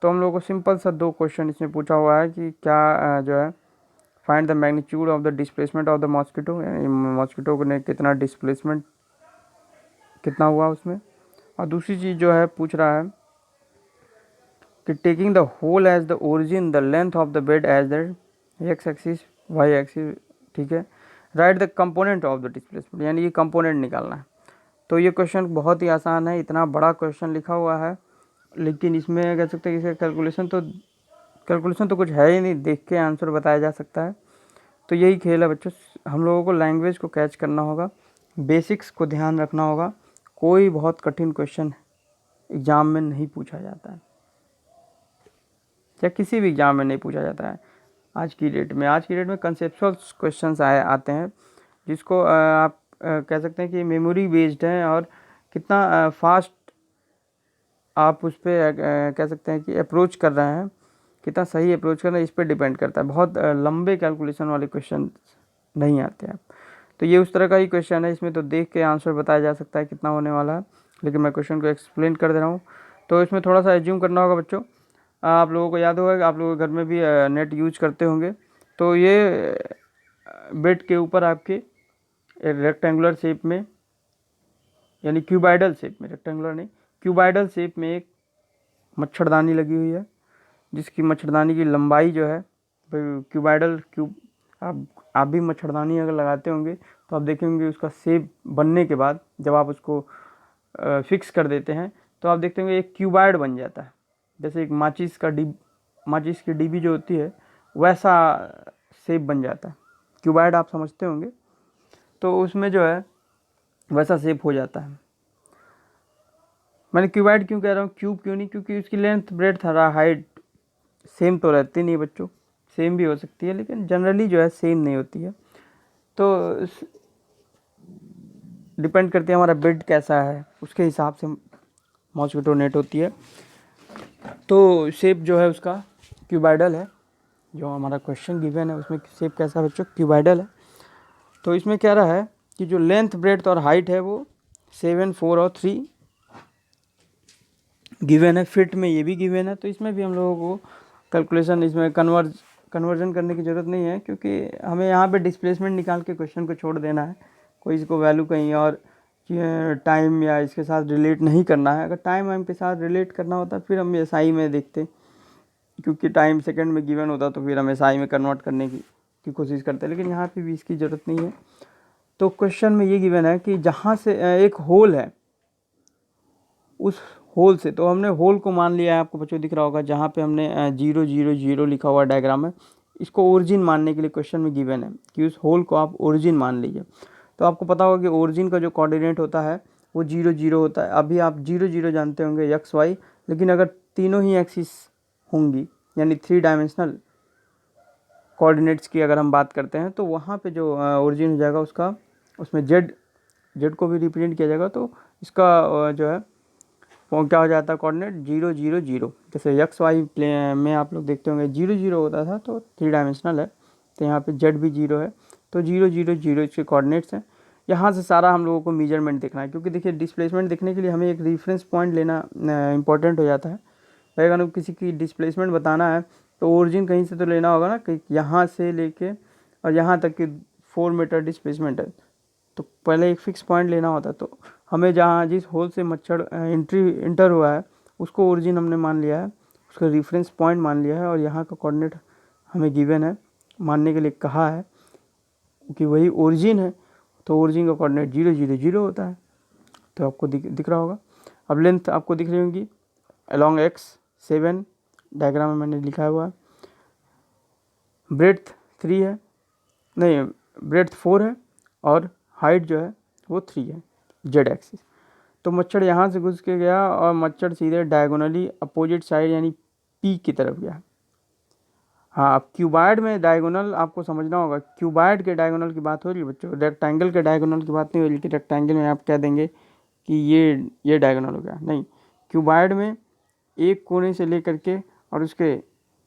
तो हम लोगों को सिंपल सा 2 क्वेश्चन इसमें पूछा हुआ है कि क्या जो है find the magnitude of the displacement of the mosquito, यानी मॉस्किटो ने कितना डिस्प्लेसमेंट कितना हुआ उसमें। और दूसरी चीज़ जो है पूछ रहा है कि taking the hole as the origin the length of the bed as the x axis y axis, ठीक है, write the component of the displacement, यानी ये कंपोनेंट निकालना है। तो ये क्वेश्चन बहुत ही आसान है, इतना बड़ा क्वेश्चन लिखा हुआ है, लेकिन इसमें कह सकते हैं इसका कैलकुलेशन तो कुछ है ही नहीं, देख के आंसर बताया जा सकता है। तो यही खेल है बच्चों, हम लोगों को लैंग्वेज को कैच करना होगा, बेसिक्स को ध्यान रखना होगा। कोई बहुत कठिन क्वेश्चन एग्ज़ाम में नहीं पूछा जाता है, या किसी भी एग्ज़ाम में नहीं पूछा जाता है आज की डेट में कंसेप्चुअल क्वेश्चंस आते हैं, जिसको आप कह सकते हैं कि मेमोरी बेस्ड है, और कितना फास्ट आप उस पर कह सकते हैं कि अप्रोच कर रहे हैं, कितना सही अप्रोच कर रहे हैं, इस पर डिपेंड करता है। बहुत लंबे कैलकुलेशन वाले क्वेश्चन नहीं आते हैं। तो ये उस तरह का ही क्वेश्चन है, इसमें तो देख के आंसर बताया जा सकता है कितना होने वाला है, लेकिन मैं क्वेश्चन को एक्सप्लेन कर दे रहा हूँ। तो इसमें थोड़ा सा एज्यूम करना होगा बच्चों। आप लोगों को याद होगा कि आप लोगों के घर में भी नेट यूज करते होंगे। तो ये बेड के ऊपर आपके रेक्टेंगुलर शेप में, यानी क्यूबाइडल शेप में, रेक्टेंगुलर नहीं क्यूबाइडल शेप में एक मच्छरदानी लगी हुई है, जिसकी मच्छरदानी की लंबाई जो है क्यूबाइडल क्यूब, आप भी मच्छरदानी अगर लगाते होंगे तो आप देखेंगे उसका शेप बनने के बाद जब आप उसको फिक्स कर देते हैं तो आप देखते होंगे एक क्यूबाइड बन जाता है, जैसे एक माचिस की डिब्बी जो होती है वैसा शेप बन जाता है। क्यूबाइड आप समझते होंगे, तो उसमें जो है वैसा शेप हो जाता है। मैंने क्यूबाइड क्यों कह रहा हूँ, क्यूब क्यों नहीं, क्योंकि उसकी लेंथ ब्रेड्थ हाइट सेम तो रहती नहीं बच्चों, सेम भी हो सकती है लेकिन जनरली जो है सेम नहीं होती है। तो डिपेंड करती है हमारा बेड कैसा है, उसके हिसाब से मॉस्किटो नेट होती है। तो शेप जो है उसका क्यूबाइडल है, जो हमारा क्वेश्चन गिवन है उसमें शेप कैसा है बच्चों, क्यूबाइडल है। तो इसमें क्या रहा है कि जो लेंथ ब्रेड्थ और हाइट है वो 7, 4 और 3 गिवन है। फिट में ये भी गिवन है, तो इसमें भी हम लोगों को कैलकुलेशन, इसमें कन्वर्जन करने की ज़रूरत नहीं है, क्योंकि हमें यहाँ पे डिस्प्लेसमेंट निकाल के क्वेश्चन को छोड़ देना है। कोई इसको वैल्यू कहीं और टाइम या इसके साथ रिलेट नहीं करना है। अगर टाइम वाइम के साथ रिलेट करना होता फिर हम एसआई में देखते, क्योंकि टाइम सेकंड में गिवन होता तो फिर हम एसआई में कन्वर्ट करने की कोशिश करते, लेकिन यहाँ पे भी इसकी ज़रूरत नहीं है। तो क्वेश्चन में ये गिवन है कि जहाँ से एक होल है, उस होल से, तो हमने होल को मान लिया है, आपको बच्चों दिख रहा होगा जहाँ पे हमने 0 0 0 लिखा हुआ डायग्राम है, इसको ओरिजिन मानने के लिए क्वेश्चन में गिवन है कि उस होल को आप ओरिजिन मान लीजिए। तो आपको पता होगा कि ओरिजिन का जो कोऑर्डिनेट होता है वो 0 0 होता है। अभी आप 0 0 जानते होंगे एक्स वाई, लेकिन अगर तीनों ही एक्सिस होंगी, यानी 3 डायमेंशनल कोऑर्डिनेट्स की अगर हम बात करते हैं, तो वहाँ पे जो ओरिजिन हो जाएगा उसका, उसमें जेड को भी रिप्रेजेंट किया जाएगा। तो इसका जो है वो क्या हो जाता है कोऑर्डिनेट 0 0 0। जैसे एक्स वाई प्लेन में आप लोग देखते होंगे 0 0 होता था, तो 3 डायमेंशनल है, तो यहाँ पे जेड भी 0 है, तो 0 0 0 इसके कोऑर्डिनेट्स हैं। यहाँ से सारा हम लोगों को मेजरमेंट देखना है, क्योंकि देखिए डिस्प्लेसमेंट देखने के लिए हमें एक रेफरेंस पॉइंट लेना इंपॉर्टेंट हो जाता है। भाई अगर किसी की डिस्प्लेसमेंट बताना है तो ओरिजिन कहीं से तो लेना होगा ना, कि यहाँ से लेके और यहाँ तक की 4 मीटर डिस्प्लेसमेंट है, तो पहले एक फिक्स पॉइंट लेना होता है। तो हमें जहाँ जिस होल से मच्छर इंटर हुआ है उसको ओरिजिन हमने मान लिया है, उसका रेफरेंस पॉइंट मान लिया है, और यहाँ का कोऑर्डिनेट हमें गिवन है, मानने के लिए कहा है कि वही ओरिजिन है। तो ओरिजिन का कोऑर्डिनेट 0 0 0 होता है, तो आपको दिख रहा होगा। अब लेंथ आपको दिख रही होगी अलॉन्ग एक्स 7 डायग्राम में मैंने लिखा हुआ है। ब्रेड्थ 3 है, नहीं ब्रेड्थ 4 है, और हाइट जो है वो 3 है जेड एक्सिस। तो मच्छर यहाँ से घुस के गया और मच्छर सीधे डायगोनली अपोजिट साइड यानी पी की तरफ गया। हाँ, अब क्यूबाइड में डायगोनल आपको समझना होगा। क्यूबाइड के डायगोनल की बात हो रही है बच्चों, रेक्टेंगल के डायगोनल की बात नहीं हो रही कि रेक्टेंगल में आप कह देंगे कि ये डायगोनल हो गया, नहीं। क्यूबाइड में एक कोने से लेकर के और उसके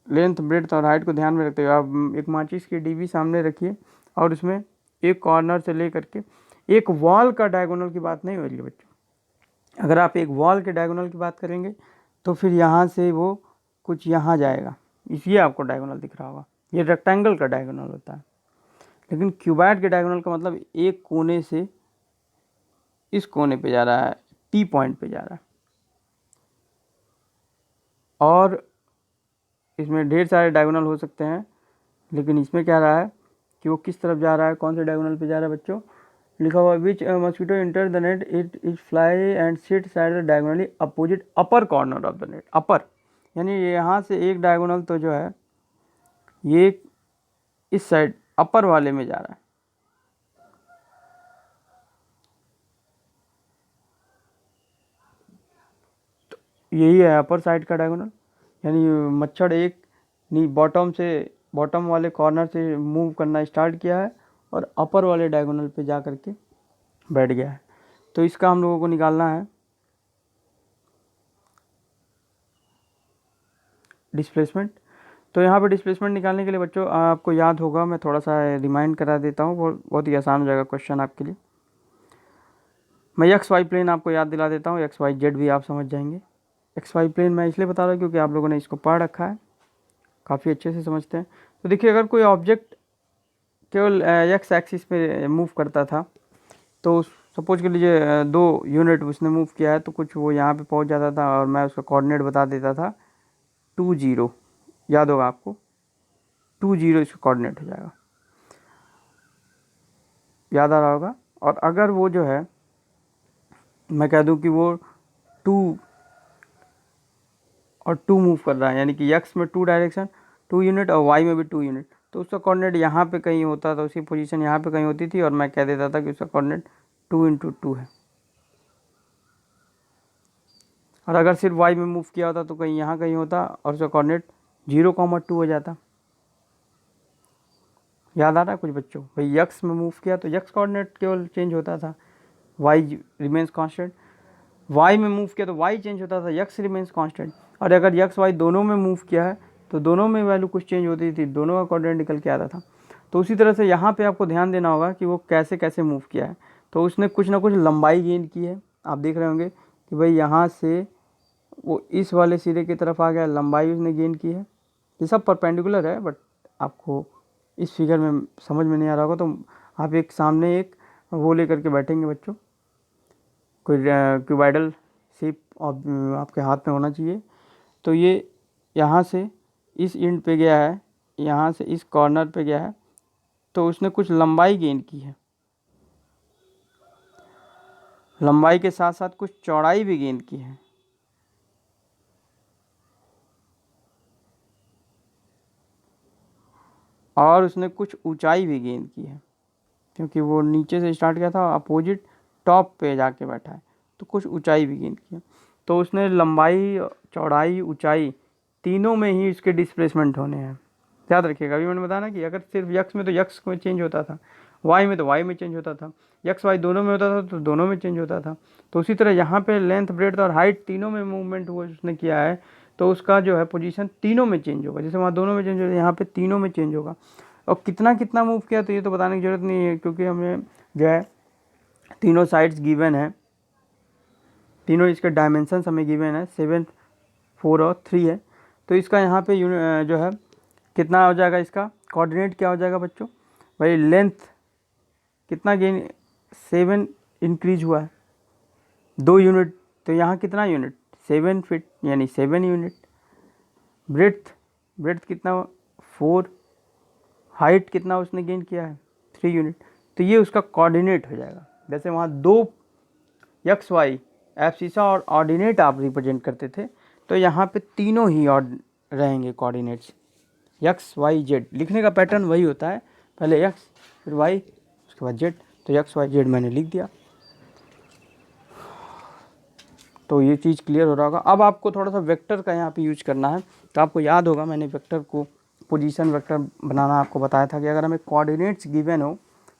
लेंथ ब्रेड्थ और हाइट को ध्यान में रखते हुए आप एक माचिस की डिब्बी सामने रखिए, और उसमें एक कॉर्नर से लेकर के एक वॉल का डायगोनल की बात नहीं हो रही है बच्चों। अगर आप एक वॉल के डायगोनल की बात करेंगे तो फिर यहाँ से वो कुछ यहाँ जाएगा, इसलिए आपको डायगोनल दिख रहा होगा। ये रेक्टेंगल का डायगोनल होता है, लेकिन क्यूबाइड के डायगोनल का मतलब एक कोने से इस कोने पे जा रहा है, पी पॉइंट पे जा रहा है, और इसमें ढेर सारे डायगोनल हो सकते हैं, लेकिन इसमें क्या रहा है कि वो किस तरफ जा रहा है, कौन से डायगोनल पे जा रहा है बच्चों। लिखा हुआ which mosquito enter the net it is fly and sit side diagonally opposite upper corner of the net. Upper यानी यहाँ से एक डायगोनल तो जो है ये इस साइड अपर वाले में जा रहा है, तो यही है अपर साइड का डायगोनल। यानी मच्छर एक बॉटम वाले कॉर्नर से मूव करना स्टार्ट किया है और अपर वाले डायगोनल पे जा कर के बैठ गया है। तो इसका हम लोगों को निकालना है डिस्प्लेसमेंट। तो यहाँ पे डिस्प्लेसमेंट निकालने के लिए बच्चों आपको याद होगा, मैं थोड़ा सा रिमाइंड करा देता हूँ, बहुत ही आसान हो जाएगा क्वेश्चन आपके लिए। मैं एक्स वाई प्लेन आपको याद दिला देता हूँ, एक्स वाई जेड भी आप समझ जाएंगे। एक्स वाई प्लेन मैं इसलिए बता रहा हूँ क्योंकि आप लोगों ने इसको पढ़ रखा है, काफ़ी अच्छे से समझते हैं। तो देखिए अगर कोई ऑब्जेक्ट केवल एक्स एक्सिस पे मूव करता था, तो सपोज कर लीजिए 2 यूनिट उसने मूव किया है, तो कुछ वो यहाँ पे पहुँच जाता था और मैं उसका कोऑर्डिनेट बता देता था 2 0, याद होगा आपको 2 0 इसका कोऑर्डिनेट हो जाएगा, याद आ रहा होगा। और अगर वो जो है मैं कह दूं कि वो 2 और 2 मूव कर रहा है, यानी कि एक्स में 2 डायरेक्शन 2 यूनिट और वाई में भी 2 यूनिट, तो उसका कोऑर्डिनेट यहाँ पे कहीं होता था, उसकी पोजीशन यहाँ पे कहीं होती थी, और मैं कह देता था कि उसका कोऑर्डिनेट 2 × 2 है। और अगर सिर्फ वाई में मूव किया होता तो कहीं यहाँ कहीं होता और उसका कोऑर्डिनेट 0,2 हो जाता। याद आ रहा है कुछ बच्चों? भाई एक्स में मूव किया तो एक्स कोऑर्डिनेट केवल चेंज होता था, वाई रिमेंस कांस्टेंट। वाई में मूव किया तो वाई चेंज होता था, एक्स रिमेंस कांस्टेंट। और अगर एक्स वाई दोनों में मूव किया है तो दोनों में वैल्यू कुछ चेंज होती थी, दोनों का कोऑर्डिनेट निकल के आता था। तो उसी तरह से यहाँ पे आपको ध्यान देना होगा कि वो कैसे कैसे मूव किया है। तो उसने कुछ ना कुछ लंबाई गेन की है, आप देख रहे होंगे कि भाई यहाँ से वो इस वाले सिरे की तरफ आ गया, लंबाई उसने गेन की है। ये सब परपेंडिकुलर है, बट आपको इस फिगर में समझ में नहीं आ रहा होगा, तो आप एक सामने एक वो लेकर के बैठेंगे बच्चों, कोई क्यूबाइडल शेप और आपके हाथ में होना चाहिए। तो ये यहाँ से इस एंड पे गया है, यहाँ से इस कॉर्नर पे गया है, तो उसने कुछ लंबाई गेन की है, लंबाई के साथ साथ कुछ चौड़ाई भी गेन की है। और उसने कुछ ऊंचाई भी गेन की है, क्योंकि वो नीचे से स्टार्ट किया था, अपोजिट टॉप पे जाके बैठा है, तो कुछ ऊंचाई भी गेन की है। तो उसने लंबाई, चौड़ाई, ऊंचाई तीनों में ही इसके डिस्प्लेसमेंट होने हैं। याद रखिएगा, अभी मैंने बताया ना कि अगर सिर्फ यक्स में तो यक्स में चेंज होता था, वाई में तो वाई में चेंज होता था, यक्स वाई दोनों में होता था तो दोनों में चेंज होता था। तो उसी तरह यहाँ पे लेंथ, ब्रेड्थ और हाइट तीनों में मूवमेंट हुआ उसने किया है, तो उसका जो है पोजीशन तीनों में चेंज होगा। जैसे वहाँ दोनों में चेंज होगा, यहाँ पे तीनों में चेंज होगा। और कितना कितना मूव किया तो ये तो बताने की ज़रूरत नहीं है, क्योंकि हमें जो है तीनों साइड्स गिवन है, तीनों इसके डायमेंशंस हमें गिवन है, 7, 4 और 3 है। तो इसका यहाँ पे जो है कितना हो जाएगा, इसका कोऑर्डिनेट क्या हो जाएगा बच्चों, भाई लेंथ कितना गेन, 7 इंक्रीज हुआ है 2 यूनिट, तो यहाँ कितना यूनिट, 7 फीट यानी 7 यूनिट। ब्रेड्थ कितना, 4। हाइट कितना उसने गेन किया है, 3 यूनिट। तो ये उसका कोऑर्डिनेट हो जाएगा। जैसे वहाँ 2 एक्स वाई एब्सिसा और ऑर्डिनेट आप रिप्रेजेंट करते थे, तो यहाँ पे तीनों ही रहेंगे कोऑर्डिनेट्स, एक्स वाई जेड। लिखने का पैटर्न वही होता है, पहले एक्स फिर वाई उसके बाद जेड। तो एक्स वाई जेड मैंने लिख दिया, तो ये चीज़ क्लियर हो रहा होगा। अब आपको थोड़ा सा वेक्टर का यहाँ पे यूज करना है। तो आपको याद होगा मैंने वेक्टर को पोजीशन वेक्टर बनाना आपको बताया था कि अगर हमें कोऑर्डिनेट्स गिवन हो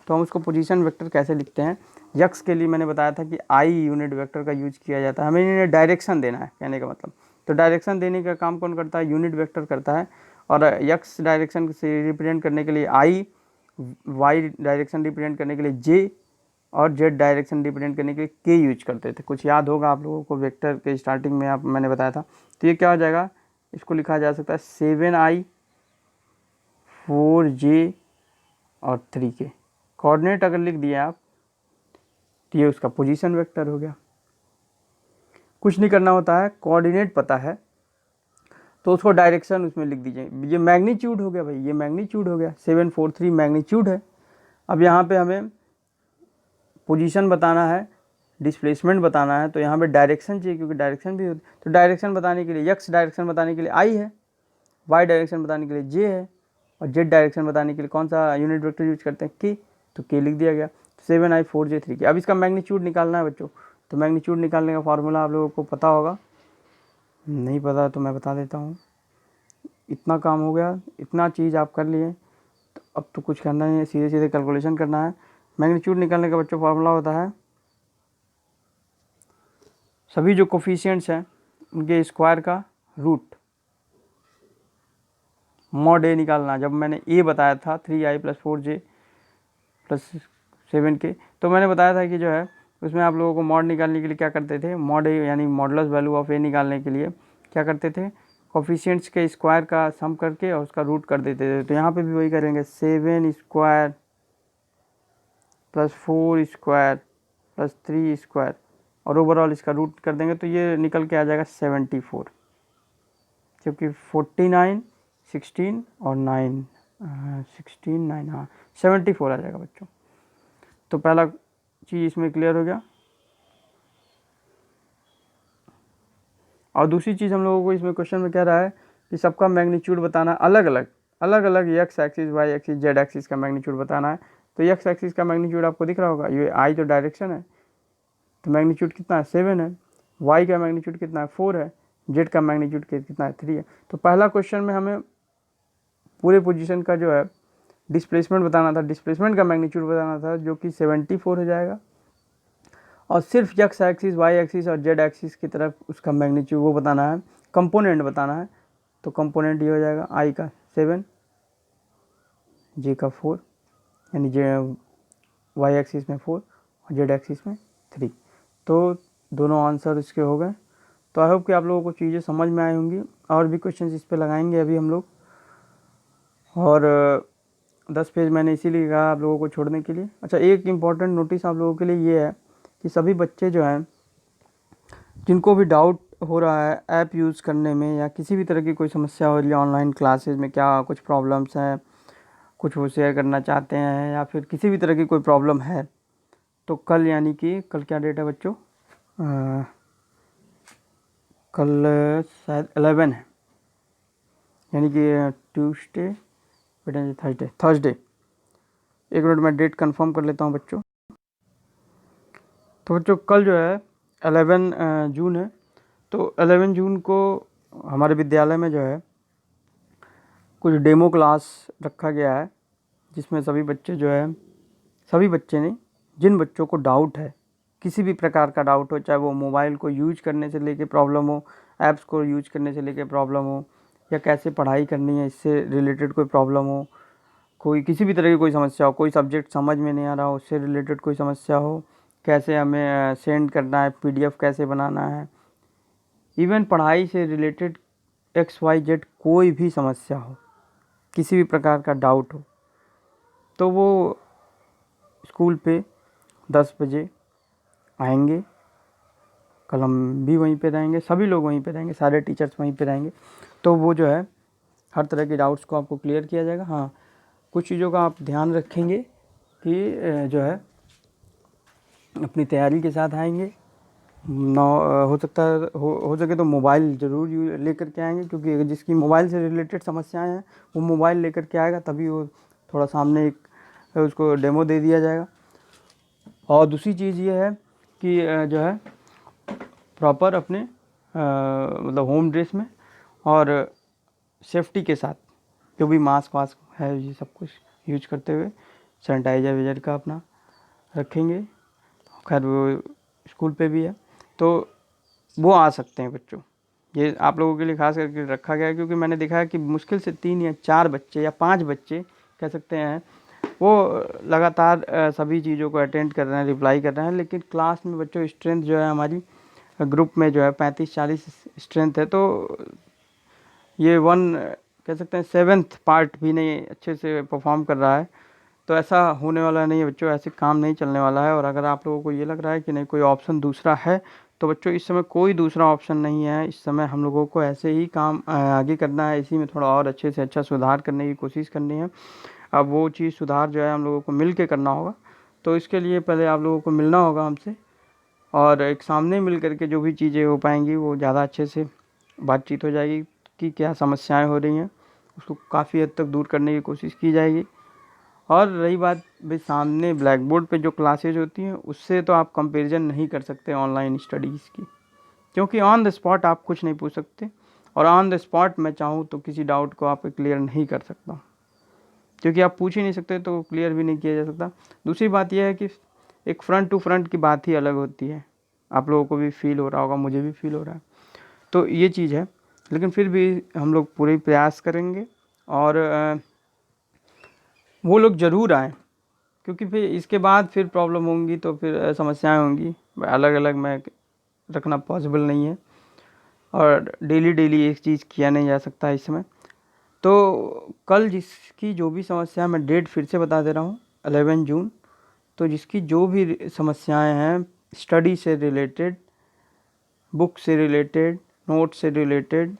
तो हम उसको पोजीशन वेक्टर कैसे लिखते हैं। यक्स के लिए मैंने बताया था कि आई यूनिट वेक्टर का यूज किया जाता है, हमें इन्हें डायरेक्शन देना है, कहने का मतलब। तो डायरेक्शन देने का काम कौन करता है, यूनिट वेक्टर करता है। और यक्स डायरेक्शन से रिप्रेजेंट करने के लिए आई, वाई डायरेक्शन रिप्रेजेंट करने के लिए जे, और जेड डायरेक्शन रिप्रेजेंट करने के लिए के यूज करते थे। कुछ याद होगा आप लोगों को, वेक्टर के स्टार्टिंग में आप मैंने बताया था। तो ये क्या हो जाएगा, इसको लिखा जा सकता है 7i 4j और 3k। कोऑर्डिनेट अगर लिख दिए आप तो ये उसका पोजीशन वेक्टर हो गया। कुछ नहीं करना होता है, कोऑर्डिनेट पता है तो उसको डायरेक्शन उसमें लिख दीजिए। ये मैग्नीट्यूड हो गया भाई, ये मैग्नीट्यूड हो गया, 743 मैग्नीट्यूड है। अब यहाँ पे हमें पोजीशन बताना है, डिस्प्लेसमेंट बताना है, तो यहाँ पे डायरेक्शन चाहिए, क्योंकि डायरेक्शन भी होती है। तो डायरेक्शन बताने के लिए एक्स डायरेक्शन बताने के लिए आई है, वाई डायरेक्शन बताने के लिए जे है, और जेड डायरेक्शन बताने के लिए कौन सा यूनिट वेक्टर यूज करते हैं, के। तो के लिख दिया गया, 7i 4j 3k। अब इसका मैग्नीट्यूड निकालना है बच्चों। तो मैग्नीट्यूड निकालने का फार्मूला आप लोगों को पता होगा, नहीं पता तो मैं बता देता हूँ। इतना काम हो गया, इतना चीज़ आप कर लिए, तो अब तो कुछ करना नहीं है, सीधे सीधे कैलकुलेशन करना है। मैग्नीट्यूड निकालने का बच्चों फार्मूला होता है, सभी जो कोफिशिएंट्स हैं उनके स्क्वायर का रूट, मॉड ए निकालना। जब मैंने ए बताया था 3i + 4j + 7k, तो मैंने बताया था कि जो है उसमें आप लोगों को मॉड निकालने के लिए क्या करते थे, मॉड ए यानी मॉडुलस वैल्यू ऑफ ए निकालने के लिए क्या करते थे, कोफिशिएंट्स के स्क्वायर का सम करके और उसका रूट कर देते थे। तो यहाँ पे भी वही करेंगे, 7 स्क्वायर + 4 स्क्वायर + 3 स्क्वायर और ओवरऑल इसका रूट कर देंगे, तो ये निकल के आ जाएगा 74, क्योंकि 49, 16 और 9, 16, 9, हाँ 74 आ जाएगा बच्चों। तो पहला चीज़ इसमें क्लियर हो गया। और दूसरी चीज़ हम लोगों को इसमें क्वेश्चन में कह रहा है कि सबका मैग्नीट्यूड बताना, अलग अलग x axis, y axis, z axis का मैग्नीट्यूड बताना है। तो एक्स एक्सिस का मैग्नीट्यूड आपको दिख रहा होगा, ये आई जो डायरेक्शन है, तो मैग्नीट्यूड कितना है, 7 है। वाई का मैग्नीट्यूड कितना है, 4 है। जेड का मैग्नीट्यूड कितना है, 3 है। तो पहला क्वेश्चन में हमें पूरे पोजीशन का जो है डिस्प्लेसमेंट बताना था, डिस्प्लेसमेंट का मैग्नीट्यूड बताना था, जो कि 74 हो जाएगा। और सिर्फ एक्स एक्सिस, वाई एक्सिस और जेड एक्सिस की तरफ उसका मैग्नीट्यूड वो बताना है, कंपोनेंट बताना है। तो कंपोनेंट ये हो जाएगा आई का 7, जे का 4, यानी जे वाई एक्सिस में 4 और जेड एक्सिस में 3। तो दोनों आंसर इसके हो गए। तो आई होप कि आप लोगों को चीज़ें समझ में आई होंगी। और भी क्वेश्चंस इस पे लगाएंगे अभी हम लोग, और 10 पेज मैंने इसीलिए कहा आप लोगों को छोड़ने के लिए। अच्छा, एक इम्पॉर्टेंट नोटिस आप लोगों के लिए ये है कि सभी बच्चे जो हैं जिनको भी डाउट हो रहा है ऐप यूज़ करने में, या किसी भी तरह की कोई समस्या हो रही है ऑनलाइन क्लासेस में, क्या कुछ प्रॉब्लम्स हैं, कुछ वो शेयर करना चाहते हैं, या फिर किसी भी तरह की कोई प्रॉब्लम है, तो कल, यानी कि कल क्या डेट है बच्चों, कल शायद 11 है, यानी कि ट्यूसडे, थर्सडे। एक मिनट मैं डेट कंफर्म कर लेता हूँ बच्चों। तो बच्चों कल जो है 11 जून है। तो 11 जून को हमारे विद्यालय में जो है कुछ डेमो क्लास रखा गया है, जिसमें सभी बच्चे जो है, सभी बच्चे नहीं, जिन बच्चों को डाउट है, किसी भी प्रकार का डाउट हो, चाहे वो मोबाइल को यूज करने से लेके प्रॉब्लम हो, ऐप्स को यूज करने से लेके प्रॉब्लम हो, या कैसे पढ़ाई करनी है इससे रिलेटेड कोई प्रॉब्लम हो, कोई किसी भी तरह की कोई समस्या हो, कोई सब्जेक्ट समझ में नहीं आ रहा हो उससे रिलेटेड कोई समस्या हो, कैसे हमें सेंड करना है, पीडीएफ कैसे बनाना है, इवन पढ़ाई से रिलेटेड XYZ कोई भी समस्या हो, किसी भी प्रकार का डाउट हो, तो वो स्कूल पे 10 बजे आएंगे। कल हम भी वहीं पे रहेंगे, सभी लोग वहीं पे रहेंगे, सारे टीचर्स वहीं पे रहेंगे। तो वो जो है हर तरह के डाउट्स को आपको क्लियर किया जाएगा। हाँ, कुछ चीज़ों का आप ध्यान रखेंगे कि जो है अपनी तैयारी के साथ आएंगे। हो सकता है हो सके तो मोबाइल ज़रूर लेकर के आएंगे, क्योंकि जिसकी मोबाइल से रिलेटेड समस्याएं हैं वो मोबाइल लेकर के आएगा, तभी वो थोड़ा सामने एक उसको डेमो दे दिया जाएगा। और दूसरी चीज़ ये है कि जो है प्रॉपर अपने मतलब होम ड्रेस में और सेफ्टी के साथ, जो भी मास्क वास्क है ये सब कुछ यूज करते हुए, सैनिटाइजर वेजर का अपना रखेंगे। खैर वो स्कूल पे भी है, तो वो आ सकते हैं बच्चों। ये आप लोगों के लिए खास करके रखा गया है, क्योंकि मैंने देखा है कि मुश्किल से 3 या 4 बच्चे या 5 बच्चे कह सकते हैं, वो लगातार सभी चीज़ों को अटेंड कर रहे हैं, रिप्लाई कर रहे हैं, लेकिन क्लास में बच्चों स्ट्रेंथ जो है हमारी ग्रुप में जो है 35-40 स्ट्रेंथ है, तो ये कह सकते हैं 7th पार्ट भी नहीं अच्छे से परफॉर्म कर रहा है। तो ऐसा होने वाला नहीं है बच्चों, ऐसे काम नहीं चलने वाला है। और अगर आप लोगों को ये लग रहा है कि नहीं कोई ऑप्शन दूसरा है, तो बच्चों इस समय कोई दूसरा ऑप्शन नहीं है। इस समय हम लोगों को ऐसे ही काम आगे करना है, इसी में थोड़ा और अच्छे से अच्छा सुधार करने की कोशिश करनी है। अब वो चीज़ सुधार जो है हम लोगों को मिल के करना होगा। तो इसके लिए पहले आप लोगों को मिलना होगा हमसे, और एक सामने मिल करके जो भी चीज़ें हो पाएंगी वो ज़्यादा अच्छे से बातचीत हो जाएगी कि क्या समस्याएं हो रही हैं, उसको काफ़ी हद तक दूर करने की कोशिश की जाएगी। और रही बात भाई सामने ब्लैक बोर्ड पे जो क्लासेज होती हैं, उससे तो आप कंपैरिजन नहीं कर सकते ऑनलाइन स्टडीज़ की, क्योंकि ऑन द स्पॉट आप कुछ नहीं पूछ सकते, और ऑन द स्पॉट मैं चाहूँ तो किसी डाउट को आप क्लियर नहीं कर सकता, क्योंकि आप पूछ ही नहीं सकते तो क्लियर भी नहीं किया जा सकता। दूसरी बात यह है कि एक फ्रंट टू फ्रंट की बात ही अलग होती है, आप लोगों को भी फील हो रहा होगा, मुझे भी फील हो रहा है। तो ये चीज़ है, लेकिन फिर भी हम लोग पूरे प्रयास करेंगे, और वो लोग ज़रूर आएँ, क्योंकि फिर इसके बाद फिर प्रॉब्लम होंगी, तो फिर समस्याएं होंगी, अलग अलग में रखना पॉसिबल नहीं है, और डेली डेली एक चीज़ किया नहीं जा सकता इस समय। तो कल जिसकी जो भी समस्या, मैं डेट फिर से बता दे रहा हूँ, 11 जून। तो जिसकी जो भी समस्याएं हैं स्टडी से रिलेटेड, बुक से रिलेटेड, नोट से रिलेटेड,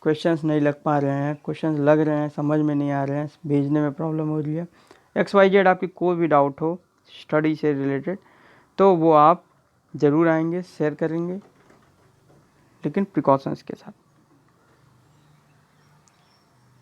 क्वेश्चंस नहीं लग पा रहे हैं, क्वेश्चंस लग रहे हैं समझ में नहीं आ रहे हैं, भेजने में प्रॉब्लम हो रही है, XYZ आपकी कोई भी डाउट हो स्टडी से रिलेटेड, तो वो आप ज़रूर आएंगे, शेयर करेंगे, लेकिन प्रिकॉशंस के साथ।